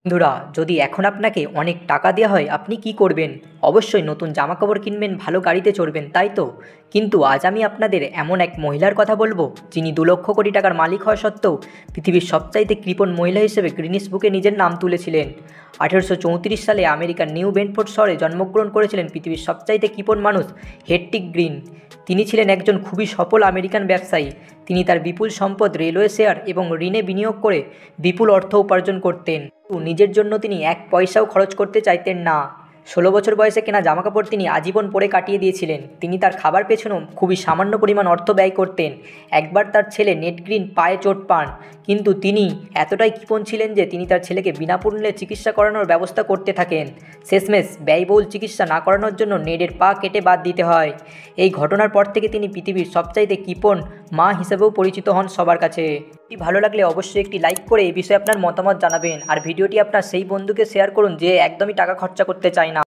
বন্ধুরা, যদি এখন আপনাকে অনেক টাকা দেওয়া হয় আপনি কি করবেন? অবশ্যই নতুন জামাকাপড় কিনবেন, ভালো গাড়িতে চড়বেন, তাই তো? কিন্তু আজ আমি আপনাদের এমন এক মহিলার কথা বলবো যিনি 2 লক্ষ কোটি টাকার মালিক হওয়া সত্ত্বেও পৃথিবীর সবচাইতে কৃপণ মহিলা হিসেবে গ্রিনিস বুকে নিজের নাম তুলেছিলেন। 1834 সালে আমেরিকার নিউ বেডফোর্ড শহরে জন্মগ্রহণ করেছিলেন পৃথিবীর সবচাইতে কৃপণ মানুষ হেট্রিক গ্রিন। তিনি ছিলেন একজন খুবই সফল আমেরিকান ব্যবসায়ী। তিনি তার বিপুল সম্পদ রেলওয়ে শেয়ার এবং ঋণে বিনিয়োগ করে বিপুল অর্থ উপার্জন করতেন। নিজের জন্য তিনি এক পয়সাও খরচ করতে চাইতেন না। 16 বছর বয়সে কেনা জামাকাপড় তিনি আজীবন পরে কাটিয়ে দিয়েছিলেন। তিনি তার খাবার পেছনেও খুবই সামান্য পরিমাণ অর্থ ব্যয় করতেন। একবার তার ছেলে নেড গ্রিন পায়ে চোট পান, কিন্তু তিনি এতটাই কৃপণ ছিলেন যে তিনি তার ছেলেকে বিনামূল্যে চিকিৎসা করানোর ব্যবস্থা করতে থাকেন। শেষমেশ ব্যয়বহুল চিকিৎসা না করানোর জন্য নেডের পা কেটে বাদ দিতে হয়। এই ঘটনার পর থেকে তিনি পৃথিবীর সবচাইতে কৃপণ মা হিসেবেও পরিচিত হন সবার কাছে। ভালো লাগলে অবশ্যই একটি লাইক করে এই বিষয়ে আপনার মতামত জানাবেন, আর ভিডিওটি আপনার সেই বন্ধুকে শেয়ার করুন যে একদমই টাকা খরচা করতে চায় না।